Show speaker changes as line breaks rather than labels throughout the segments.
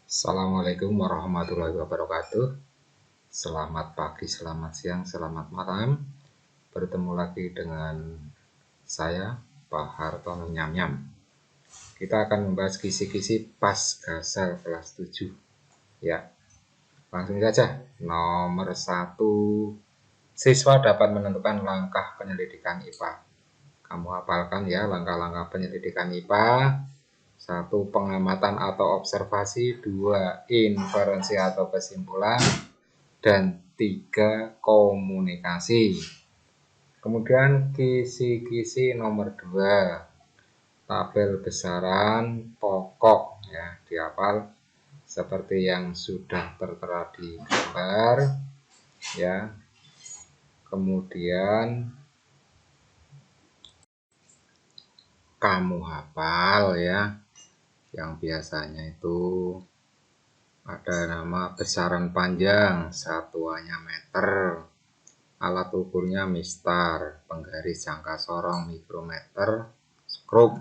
Assalamualaikum warahmatullahi wabarakatuh. Selamat pagi, selamat siang, selamat malam. Bertemu lagi dengan saya, Pak Hartono Nyam-Nyam. Kita akan membahas kisi-kisi Pasgasal kelas 7. Ya, langsung saja. Nomor 1, siswa dapat menentukan langkah penyelidikan IPA. Kamu hafalkan ya langkah-langkah penyelidikan IPA. 1. Pengamatan atau observasi. 2. Inferensi atau kesimpulan. Dan 3. Komunikasi. Kemudian kisi-kisi nomor 2, tabel besaran pokok ya, dihafal seperti yang sudah tertera di gambar ya. Kemudian kamu hafal ya, yang biasanya itu ada nama besaran panjang, satuannya meter, alat ukurnya mistar, penggaris jangka sorong mikrometer, skrup.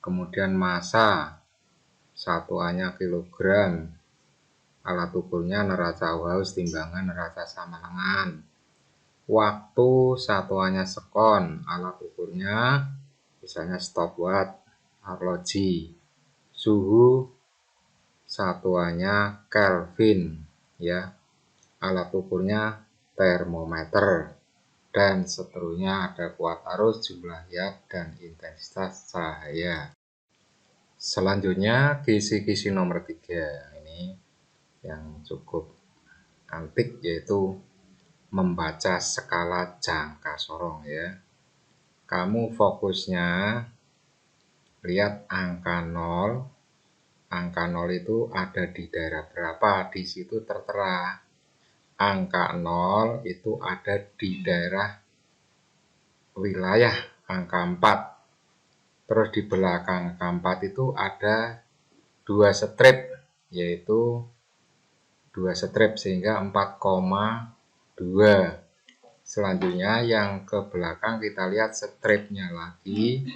Kemudian massa, satuannya kilogram, alat ukurnya neraca Waus, timbangan neraca sama lengan. Waktu, satuannya sekon, alat ukurnya misalnya stopwatch, arloji. Suhu, satuannya Kelvin ya, alat ukurnya termometer. Dan seterusnya ada kuat arus, jumlah yard, dan intensitas cahaya. Selanjutnya kisi-kisi nomor 3, ini yang cukup antik, yaitu membaca skala jangka sorong ya. Kamu fokusnya lihat angka 0. Angka 0 itu ada di daerah berapa, di situ tertera. Angka 0 itu ada di daerah wilayah angka 4. Terus di belakang angka 4 itu ada 2 strip, yaitu 2 strip sehingga 4,2. Selanjutnya yang ke belakang kita lihat stripnya lagi,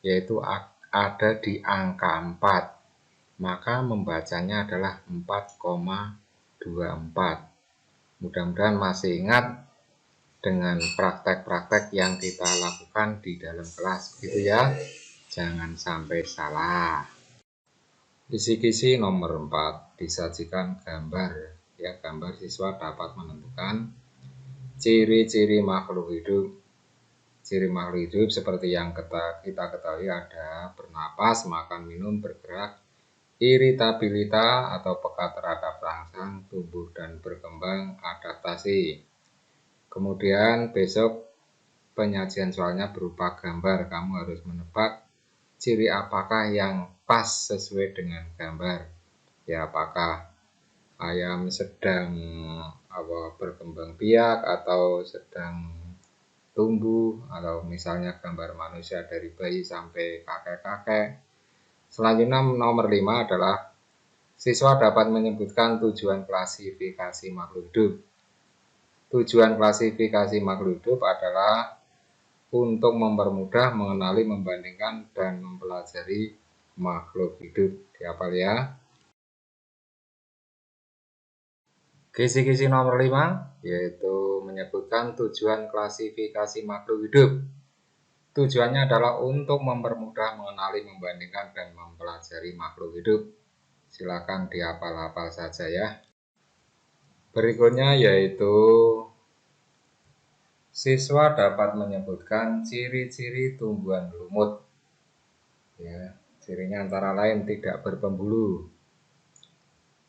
yaitu ada di angka 4. Maka membacanya adalah 4,24. Mudah-mudahan masih ingat dengan praktek-praktek yang kita lakukan di dalam kelas gitu ya. Jangan sampai salah. Kisi-kisi nomor 4, disajikan gambar ya. Gambar siswa dapat menentukan ciri-ciri makhluk hidup. Ciri makhluk hidup seperti yang kita ketahui ada bernapas, makan, minum, bergerak, iritabilitas atau peka terhadap rangsang, tumbuh dan berkembang, adaptasi. Kemudian besok penyajian soalnya berupa gambar. Kamu harus menebak ciri apakah yang pas sesuai dengan gambar. Ya, apakah ayam sedang berkembang biak atau sedang tumbuh, atau misalnya gambar manusia dari bayi sampai kakek-kakek. Selanjutnya nomor 5 adalah siswa dapat menyebutkan tujuan klasifikasi makhluk hidup. Tujuan klasifikasi makhluk hidup adalah untuk mempermudah mengenali, membandingkan, dan mempelajari makhluk hidup. Dihafal ya. Kisi-kisi nomor 5 yaitu menyebutkan tujuan klasifikasi makhluk hidup. Tujuannya adalah untuk mempermudah mengenali, membandingkan, dan mempelajari makhluk hidup. Silakan dihafal-hafal saja ya. Berikutnya yaitu siswa dapat menyebutkan ciri-ciri tumbuhan lumut. Ya, cirinya antara lain tidak berpembulu,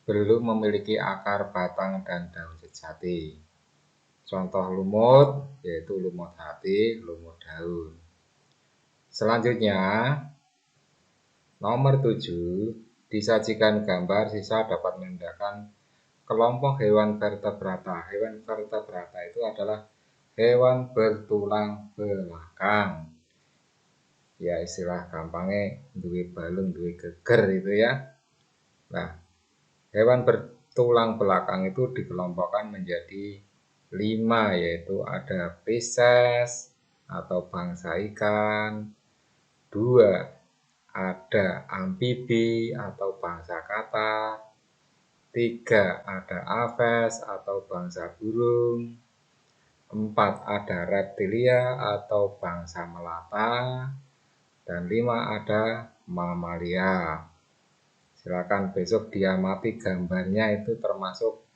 belum memiliki akar, batang, dan daun sejati. Contoh lumut yaitu lumut hati, lumut daun. Selanjutnya nomor 7, disajikan gambar siswa dapat membedakan kelompok hewan vertebrata. Hewan vertebrata itu adalah hewan bertulang belakang. Ya, istilah gampangnya duwe balung, duwe geger itu ya. Nah, hewan bertulang belakang itu dikelompokkan menjadi 5, yaitu ada Pisces atau bangsa ikan. 2, ada amfibi atau bangsa kata. 3 ada aves atau bangsa burung. 4 ada reptilia atau bangsa melata. Dan 5 ada mamalia. Silakan besok diamati gambarnya itu termasuk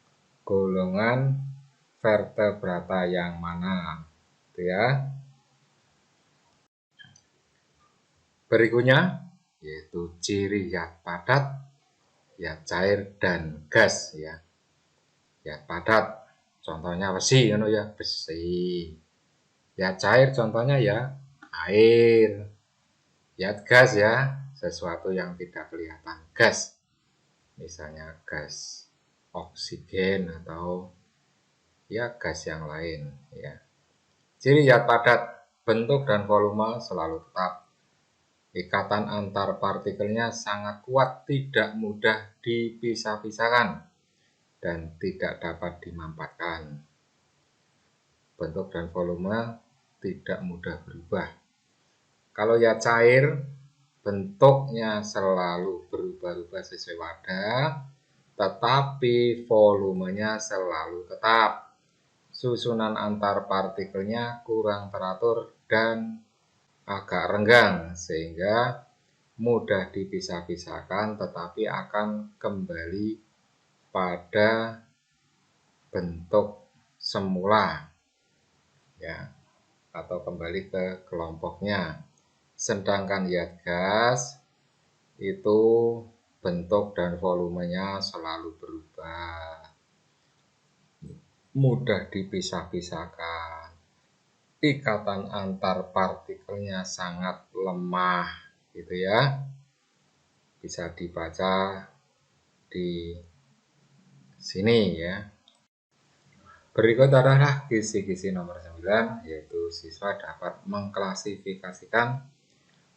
golongan vertebrata yang mana. Itu ya. Berikutnya yaitu ciri zat padat, zat cair dan gas ya. Zat padat contohnya besi ya, besi. Zat cair contohnya ya air. Zat gas ya, sesuatu yang tidak kelihatan, gas. Misalnya gas oksigen atau ya gas yang lain ya. Ciri zat padat, bentuk dan volume selalu tetap. Ikatan antar partikelnya sangat kuat, tidak mudah dipisah-pisahkan dan tidak dapat dimanfaatkan. Bentuk dan volume tidak mudah berubah. Kalau ya cair, bentuknya selalu berubah-ubah sesuai wadah, tetapi volumenya selalu tetap. Susunan antar partikelnya kurang teratur dan agak renggang, sehingga mudah dipisah-pisahkan, tetapi akan kembali pada bentuk semula, ya, atau kembali ke kelompoknya. Sedangkan zat gas itu bentuk dan volumenya selalu berubah, mudah dipisah-pisahkan, ikatan antar partikelnya sangat lemah, gitu ya. Bisa dibaca di sini ya. Berikut adalah kisi-kisi nomor 9, yaitu siswa dapat mengklasifikasikan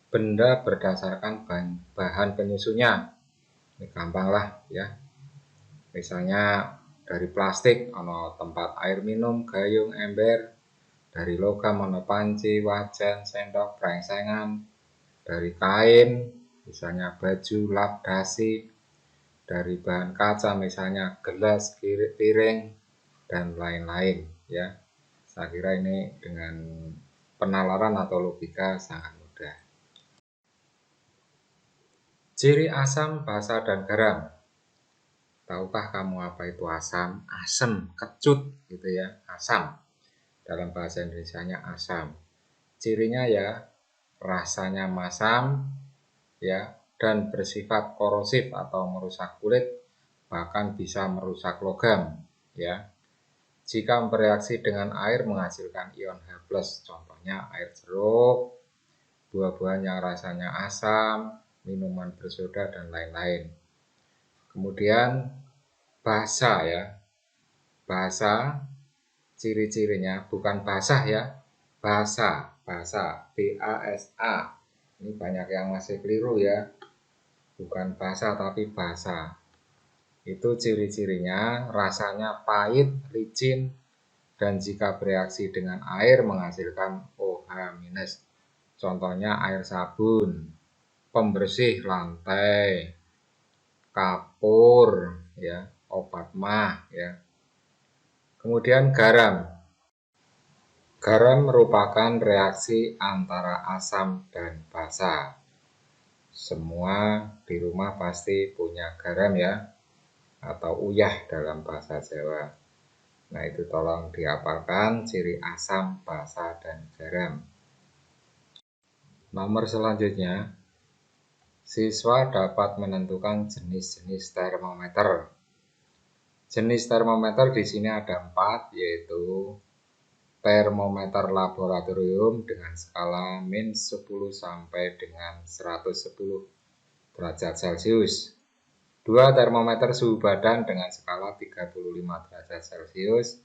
benda berdasarkan bahan penyusunnya. Ini gampang lah ya. Misalnya dari plastik ono tempat air minum, gayung, ember. Dari logam ono panci, wajan, sendok, brengsengan. Dari kain misalnya baju, lap, dasi. Dari bahan kaca misalnya gelas, piring, dan lain-lain ya. Saya kira ini dengan penalaran atau logika sangat mudah. Ciri asam, basa, dan garam. Tahukah kamu apa itu asam? Asam, kecut gitu ya, asam. Dalam bahasa Indonesianya asam. Cirinya ya rasanya masam ya, dan bersifat korosif atau merusak kulit, bahkan bisa merusak logam ya. Jika bereaksi dengan air menghasilkan ion H+, contohnya air jeruk, buah-buahan yang rasanya asam, minuman bersoda, dan lain-lain. Kemudian basa ya, basa ciri-cirinya bukan basah ya, basa, B-A-S-A. Ini banyak yang masih keliru ya, bukan basa tapi basa. Itu ciri-cirinya rasanya pahit, licin, dan jika bereaksi dengan air menghasilkan OH-. Contohnya air sabun, pembersih lantai, kapur, ya, obat mah, ya. Kemudian garam. Garam merupakan reaksi antara asam dan basa. Semua di rumah pasti punya garam ya, atau uyah dalam bahasa Jawa. Nah, itu tolong dihafalkan ciri asam, basa, dan garam. Nomor selanjutnya, siswa dapat menentukan jenis-jenis termometer. Jenis termometer di sini ada 4, yaitu termometer laboratorium dengan skala -10 sampai dengan 110 derajat Celcius. 2 termometer suhu badan dengan skala 35 derajat Celcius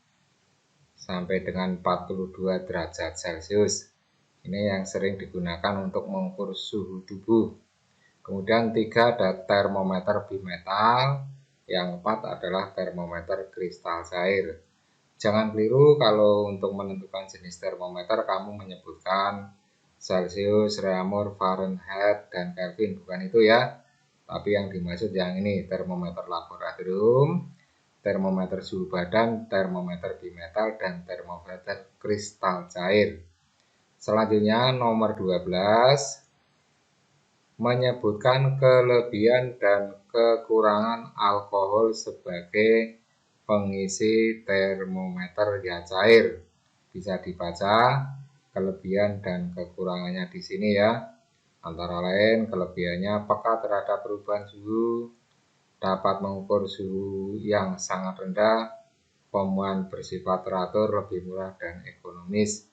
sampai dengan 42 derajat Celcius. Ini yang sering digunakan untuk mengukur suhu tubuh. Kemudian 3 ada termometer bimetal, yang 4 adalah termometer kristal cair. Jangan keliru kalau untuk menentukan jenis termometer kamu menyebutkan Celcius, Reaumur, Fahrenheit, dan Kelvin. Bukan itu ya, tapi yang dimaksud yang ini, termometer laboratorium, termometer suhu badan, termometer bimetal, dan termometer kristal cair. Selanjutnya nomor 12, menyebutkan kelebihan dan kekurangan alkohol sebagai pengisi termometer ya cair. Bisa dibaca kelebihan dan kekurangannya di sini ya. Antara lain kelebihannya peka terhadap perubahan suhu, dapat mengukur suhu yang sangat rendah, pemuaian bersifat teratur, lebih murah dan ekonomis.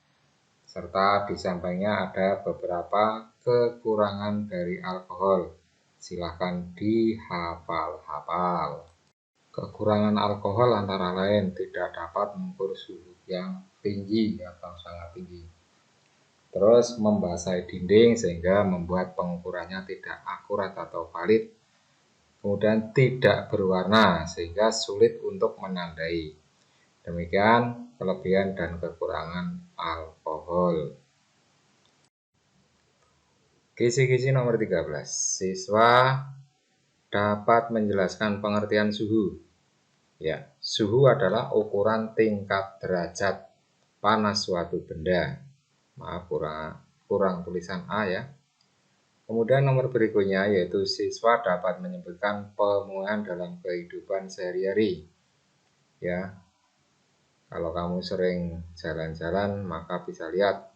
Serta di sampingnya ada beberapa kekurangan dari alkohol. Silahkan dihafal-hafal. Kekurangan alkohol antara lain tidak dapat mengukur suhu yang tinggi atau sangat tinggi. Terus membasahi dinding sehingga membuat pengukurannya tidak akurat atau valid. Kemudian tidak berwarna sehingga sulit untuk menandai. Demikian kelebihan dan kekurangan alkohol. Kisi-kisi nomor 13. Siswa dapat menjelaskan pengertian suhu. Ya, suhu adalah ukuran tingkat derajat panas suatu benda. Maaf, kurang tulisan A ya. Kemudian nomor berikutnya yaitu siswa dapat menyebutkan pemuaian dalam kehidupan sehari-hari. Ya, kalau kamu sering jalan-jalan maka bisa lihat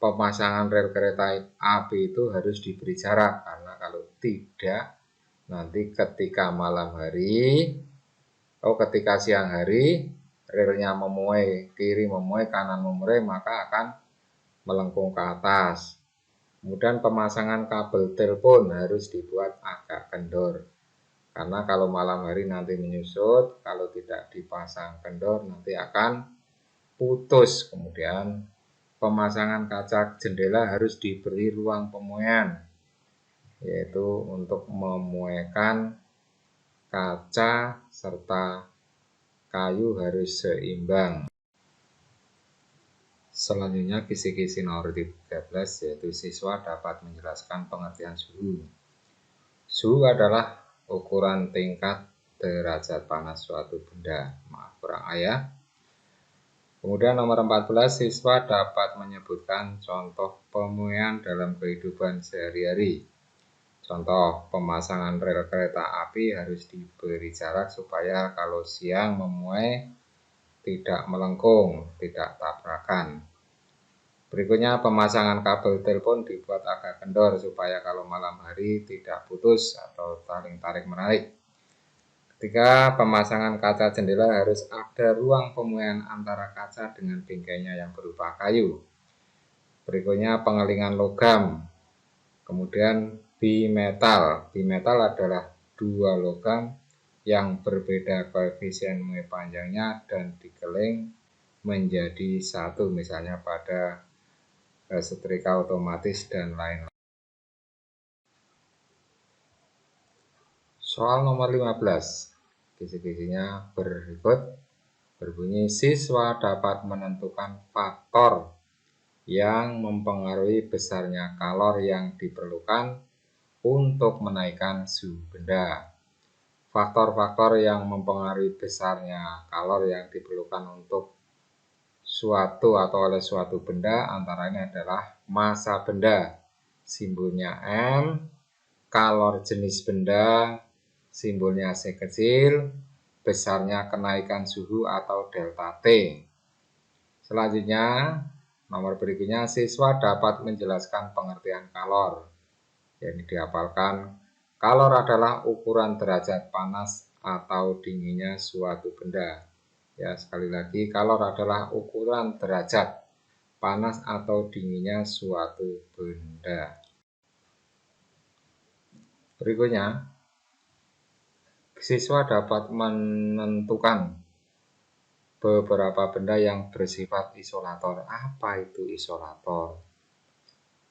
pemasangan rel kereta api itu harus diberi jarak, karena kalau tidak nanti ketika malam hari ketika siang hari relnya memuai kiri, memuai kanan, memuai, maka akan melengkung ke atas. Kemudian pemasangan kabel telepon harus dibuat agak kendor, karena kalau malam hari nanti menyusut, kalau tidak dipasang kendor nanti akan putus. Kemudian pemasangan kaca jendela harus diberi ruang pemuaian, yaitu untuk memuaikan kaca serta kayu harus seimbang. Selanjutnya kisi-kisi nomor 13 yaitu siswa dapat menjelaskan pengertian suhu. Suhu adalah ukuran tingkat derajat panas suatu benda. Maaf kurang ayah. Kemudian nomor 14, siswa dapat menyebutkan contoh pemuaian dalam kehidupan sehari-hari. Contoh, pemasangan rel kereta api harus diberi jarak supaya kalau siang memuai tidak melengkung, tidak tabrakan. Berikutnya, pemasangan kabel telepon dibuat agak kendor supaya kalau malam hari tidak putus atau saling tarik-menarik. Ketika pemasangan kaca jendela harus ada ruang pemuaian antara kaca dengan bingkainya yang berupa kayu. Berikutnya pengelingan logam. Kemudian bimetal. Bimetal adalah dua logam yang berbeda koefisien muai panjangnya dan dikeling menjadi satu, misalnya pada setrika otomatis dan lain-lain. Soal nomor 15. Kisi-kisinya berikut. Berbunyi, siswa dapat menentukan faktor yang mempengaruhi besarnya kalor yang diperlukan untuk menaikkan suhu benda. Faktor-faktor yang mempengaruhi besarnya kalor yang diperlukan untuk suatu atau oleh suatu benda antaranya adalah massa benda, simbolnya M, kalor jenis benda, simbolnya C kecil, besarnya kenaikan suhu atau delta T. Selanjutnya, nomor berikutnya, siswa dapat menjelaskan pengertian kalor. Yang dihafalkan, kalor adalah ukuran derajat panas atau dinginnya suatu benda. Ya, sekali lagi, kalor adalah ukuran derajat panas atau dinginnya suatu benda. Berikutnya, siswa dapat menentukan beberapa benda yang bersifat isolator. Apa itu isolator?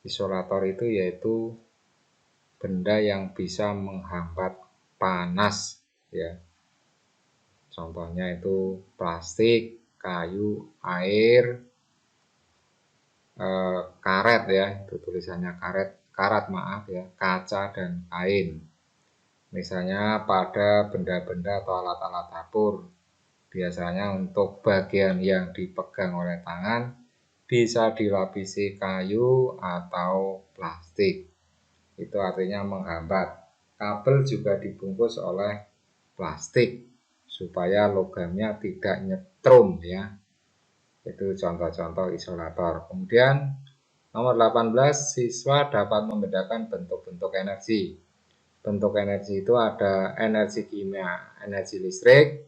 Isolator itu yaitu benda yang bisa menghambat panas, ya. Contohnya itu plastik, kayu, air, karet ya, itu tulisannya karat maaf ya, kaca dan kain. Misalnya pada benda-benda atau alat-alat dapur, biasanya untuk bagian yang dipegang oleh tangan bisa dilapisi kayu atau plastik. Itu artinya menghambat. Kabel juga dibungkus oleh plastik supaya logamnya tidak nyetrum ya. Itu contoh-contoh isolator. Kemudian nomor 18, siswa dapat membedakan bentuk-bentuk energi. Bentuk energi itu ada energi kimia, energi listrik,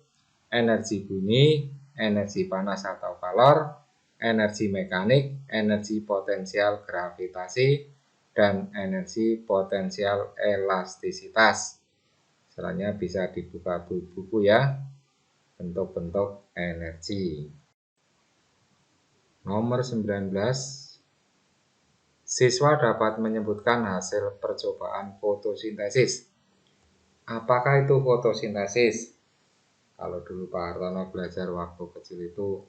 energi bunyi, energi panas atau kalor, energi mekanik, energi potensial gravitasi, dan energi potensial elastisitas. Selanjutnya bisa dibuka buku ya, bentuk-bentuk energi. Nomor 19, siswa dapat menyebutkan hasil percobaan fotosintesis. Apakah itu fotosintesis? Kalau dulu Pak Hartono belajar waktu kecil itu,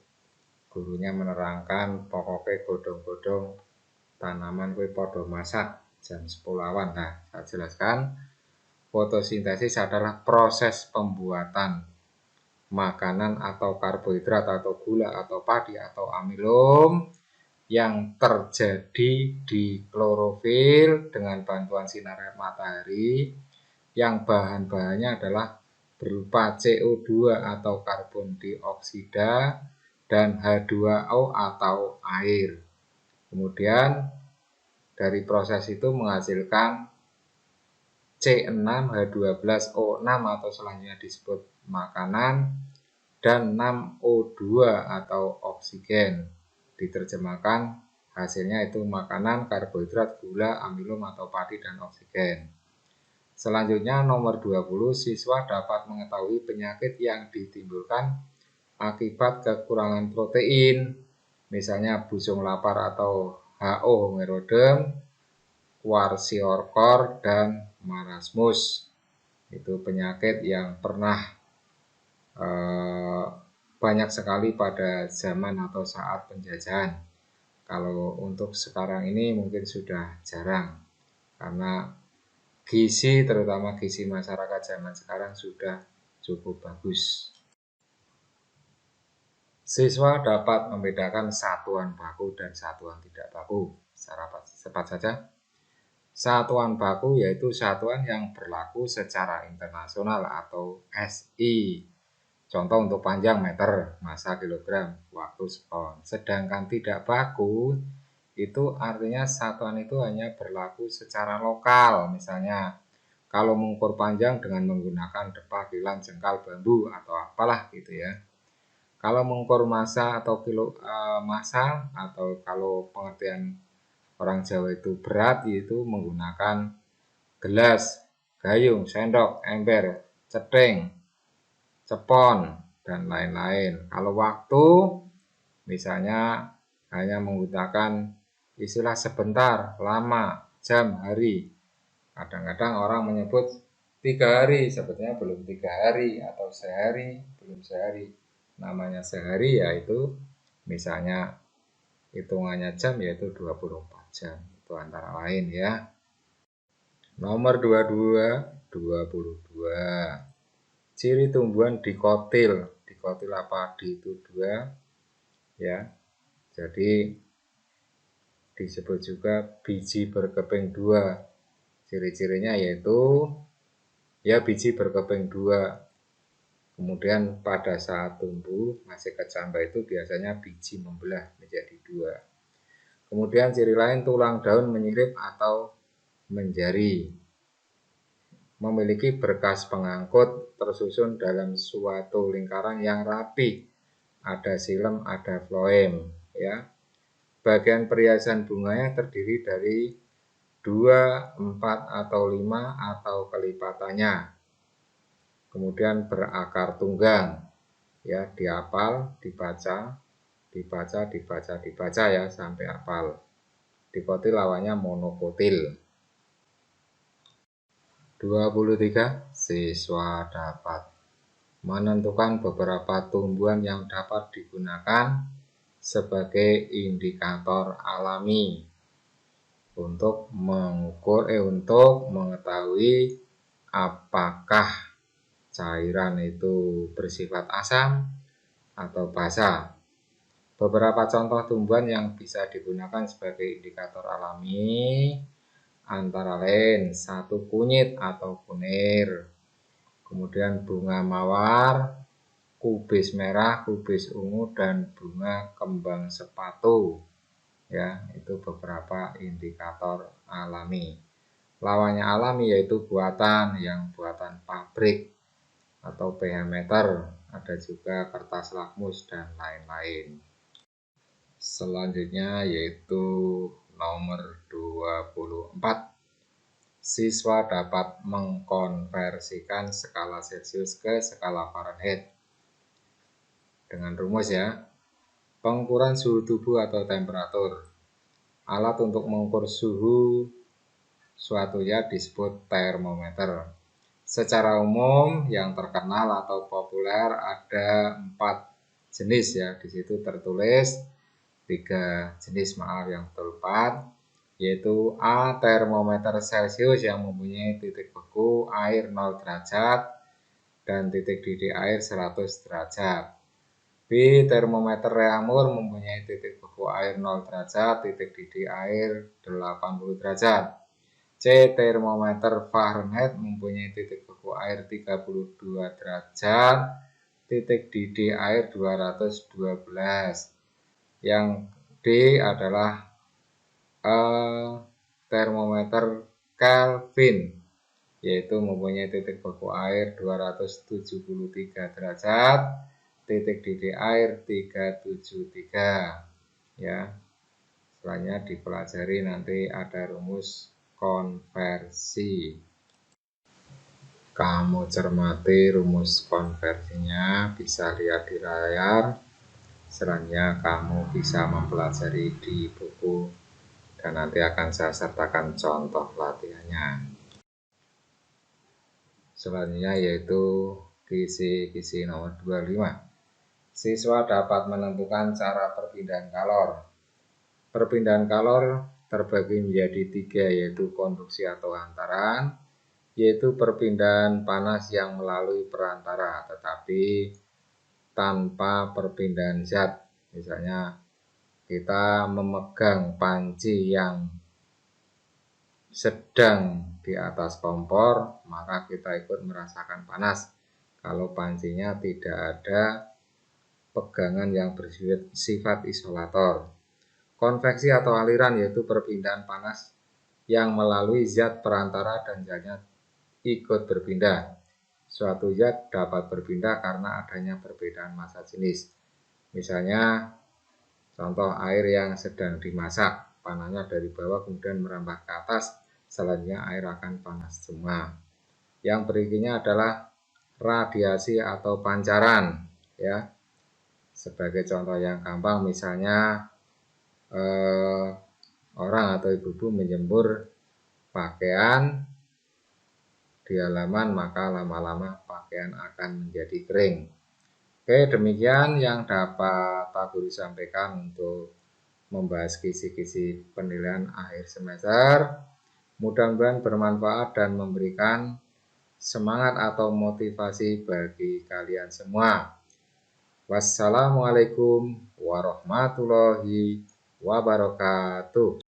gurunya menerangkan pokoknya godong-godong tanaman kue podo masak jam 10 awan. Nah, saya jelaskan, fotosintesis adalah proses pembuatan makanan atau karbohidrat atau gula atau padi atau amilum yang terjadi di klorofil dengan bantuan sinar matahari, yang bahan-bahannya adalah berupa CO2 atau karbon dioksida dan H2O atau air. Kemudian dari proses itu menghasilkan C6H12O6 atau selanjutnya disebut makanan, dan 6O2 atau oksigen. Diterjemahkan hasilnya itu makanan, karbohidrat, gula, amilum atau padi dan oksigen. Selanjutnya nomor 20, siswa dapat mengetahui penyakit yang ditimbulkan akibat kekurangan protein, misalnya busung lapar atau HO hongerodem, kwashiorkor, dan marasmus. Itu penyakit yang pernah banyak sekali pada zaman atau saat penjajahan. Kalau untuk sekarang ini mungkin sudah jarang, karena gizi, terutama gizi masyarakat zaman sekarang sudah cukup bagus. Siswa dapat membedakan satuan baku dan satuan tidak baku secara cepat saja. Satuan baku yaitu satuan yang berlaku secara internasional atau SI. Contoh untuk panjang meter, massa kilogram, waktu sekon. Sedangkan tidak baku itu artinya satuan itu hanya berlaku secara lokal. Misalnya kalau mengukur panjang dengan menggunakan depa, bilan, jengkal, bambu atau apalah gitu ya. Kalau mengukur massa atau massa, atau kalau pengertian orang Jawa itu berat, yaitu menggunakan gelas, gayung, sendok, ember, cething, cepon, dan lain-lain. Kalau waktu, misalnya hanya menggunakan istilah sebentar, lama, jam, hari. Kadang-kadang orang menyebut 3 hari, sebetulnya belum 3 hari, atau sehari, belum sehari. Namanya sehari yaitu misalnya hitungannya jam yaitu 24 jam. Itu antara lain ya. Nomor 22. Ciri tumbuhan dikotil. Dikotil apa? Di itu 2 ya. Jadi disebut juga biji berkeping 2. Ciri-cirinya yaitu ya biji berkeping 2. Kemudian pada saat tumbuh masih kecambah itu biasanya biji membelah menjadi 2. Kemudian ciri lain, tulang daun menyirip atau menjari. Memiliki berkas pengangkut tersusun dalam suatu lingkaran yang rapi. Ada xilem, ada floem ya. Bagian perhiasan bunganya terdiri dari 2, 4 atau 5 atau kelipatannya. Kemudian berakar tunggang ya, dihafal, dibaca ya sampai hafal. Dikotil lawannya monokotil. 23. Siswa dapat menentukan beberapa tumbuhan yang dapat digunakan sebagai indikator alami untuk untuk mengetahui apakah cairan itu bersifat asam atau basa. Beberapa contoh tumbuhan yang bisa digunakan sebagai indikator alami antara lain satu kunyit atau kunir, kemudian bunga mawar, kubis merah, kubis ungu, dan bunga kembang sepatu. Ya, itu beberapa indikator alami. Lawannya alami yaitu buatan, yang buatan pabrik atau pH meter, ada juga kertas lakmus dan lain-lain. Selanjutnya yaitu nomor 24. Siswa dapat mengkonversikan skala Celcius ke skala Fahrenheit. Dengan rumus ya. Pengukuran suhu tubuh atau temperatur. Alat untuk mengukur suhu suatu zat disebut termometer. Secara umum yang terkenal atau populer ada 4 jenis ya. Di situ tertulis 3 jenis, maaf, yang betul 4, yaitu A. Termometer Celcius yang mempunyai titik beku air 0 derajat dan titik didih air 100 derajat. B. Termometer Reaumur mempunyai titik beku air 0 derajat, titik didih air 80 derajat. C. Termometer Fahrenheit mempunyai titik beku air 32 derajat, titik didih air 212. Yang D adalah termometer Kelvin, yaitu mempunyai titik beku air 273 derajat, titik didih air 373. Ya, selanjutnya dipelajari, nanti ada rumus konversi. Kamu cermati rumus konversinya, bisa lihat di layar. Selanjutnya kamu bisa mempelajari di buku dan nanti akan saya sertakan contoh latihannya. Selanjutnya yaitu kisi nomor 25. Siswa dapat menentukan cara perpindahan kalor. Perpindahan kalor terbagi menjadi 3, yaitu konduksi atau hantaran, yaitu perpindahan panas yang melalui perantara tetapi tanpa perpindahan zat. Misalnya kita memegang panci yang sedang di atas kompor, maka kita ikut merasakan panas. Kalau pancinya tidak ada pegangan yang bersifat isolator. Konveksi atau aliran yaitu perpindahan panas yang melalui zat perantara dan zatnya ikut berpindah. Suatu zat dapat berpindah karena adanya perbedaan massa jenis. Misalnya contoh air yang sedang dimasak, panasnya dari bawah kemudian merambah ke atas, selanjutnya air akan panas semua. Yang berikutnya adalah radiasi atau pancaran, ya. Sebagai contoh yang gampang, misalnya orang atau ibu-ibu menjemur pakaian di halaman, maka lama-lama pakaian akan menjadi kering. Oke, demikian yang dapat Pak Guru sampaikan untuk membahas kisi-kisi penilaian akhir semester. Mudah-mudahan bermanfaat dan memberikan semangat atau motivasi bagi kalian semua. Wassalamualaikum warahmatullahi wabarakatuh.